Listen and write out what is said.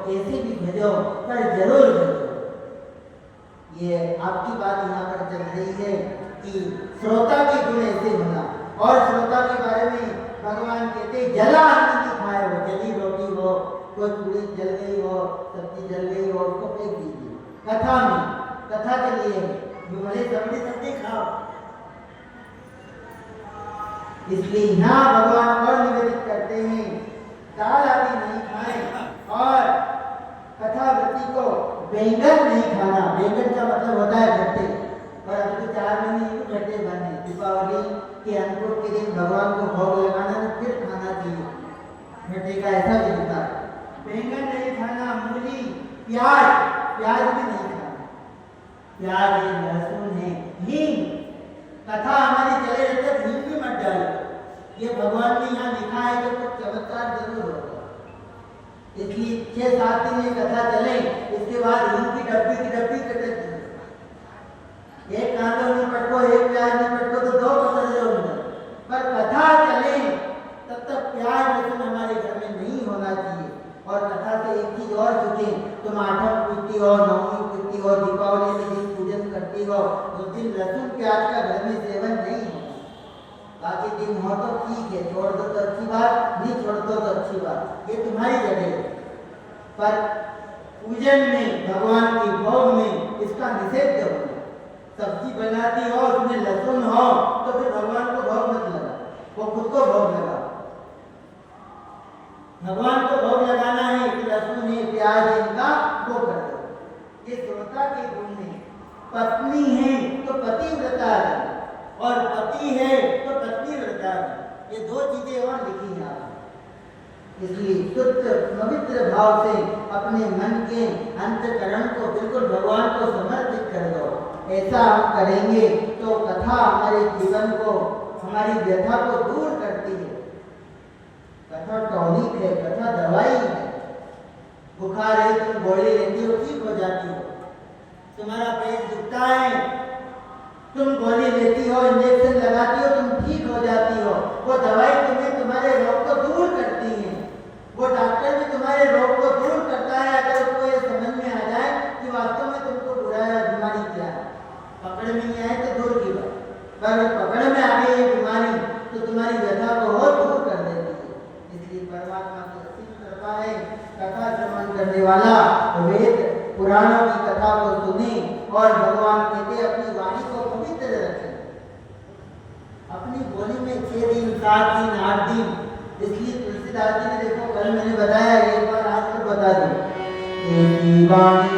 कैसे भी भेजो पर जरूर भेजो। ये आपकी बात यहाँ पर चल रही है कि श्रोता के गुण ऐसे होना, और श्रोता के बारे में भगवान कहते जला अन्न की खाए हो, जली रोटी हो, कोई पूरी जल गई हो, सब्जी जल गई हो, उसको फेंक दीजिए। कथा में कथा के लिए भले सब्जी सब्जी खाओ। इसलिए यहाँ भगवान और निवेदित करते हैं दाल आदि नहीं खाएं, और कथावृत्ति को बैंगन नहीं खाना। बैंगन का मतलब होता है खट्टे, और अभी तो 4 महीने खट्टे बने। दीपावली के अन्नकूट के दिन भगवान को भोग लगाना तो फिर खाना चाहिए खट्टे का, ऐसा भी होता है। बैंगन नहीं खाना, मूली, प्याज भी नहीं खाना। प्याज है, लहसुन है, हींग। कथा हमारी चले रहते हींग भी मत डालो। ये भगवान ने यहाँ लिखा है कि कुछ चमत्कार जरूर होगा। इसलिए 6-7 दिन ये कथा चले, इसके बाद हींग की डब्बी कटक एक कांदा नहीं पटको, एक प्याज नहीं पटको तो 2 पकड़ लो अंदर। पर कथा चले तब तक प्याज लहसुन हमारे घर में नहीं होना चाहिए। और कथा से एक चीज और सीखे, तुम 8वीं पूजती हो, 9वीं पूजती हो, दीपावली के दिन पूजन करती हो, उस दिन लहसुन प्याज का घर में सेवन नहीं हो। बाकी दिन हो तो ठीक है, छोड़ दो तो अच्छी बात, नहीं छोड़ दो तो अच्छी बात, ये तुम्हारी जगह है। पर पूजन में, भगवान के भोग में इसका निषेध हो। सब्जी बनाती हो उसमें लहसुन हो तो फिर भगवान को भोग मत लगा, वो खुद को भोग लगा। भगवान को भोग लगाना है कि लहसुन है, प्याज है, इनका वो कर दो। ये श्रोता के गुण में पत्नी है तो पतिव्रता है, और पति है तो पत्नी व्रता है। ये 2 चीजें और लिखी हैं आप। इसलिए शुद्ध पवित्र भाव से अपने मन के अंतःकरण को बिल्कुल भगवान को समर्पित कर दो। ऐसा हम करेंगे तो कथा हमारे जीवन को, हमारी व्यथा को दूर करती है। कथा टॉनिक है, कथा दवाई है। बुखार है, तुम गोली लेती हो, ठीक हो जाती हो। तुम्हारा पेट दुखता है, तुम गोली लेती हो, इंजेक्शन लगाती हो, तुम ठीक हो जाती हो। वो दवाई तुम्हें तुम्हारे रोग को दूर करती है। वो डॉक्टर भी तुम्हारे रोग को दूर करता है अगर उसको ये समझ में आ जाए कि वास्तव में तुमको बीमारी क्या है। पकड़ में नहीं आए तो दूर की बात, पर पकड़ में आ गई ये बीमारी तो तुम्हारी व्यथा को और दूर कर देती है। इसलिए परमात्मा की असीम कृपा है, कथा श्रवण करने वाला वेद पुराणों की कथा को सुने, और भगवान कहते अपनी वाणी को पवित्र रखें। अपनी बोली में 6 दिन, 7 दिन, 8 दिन। इसलिए तुलसीदास जी ने देखो, कल मैंने बताया, एक बार आज तो बता दूं, वाणी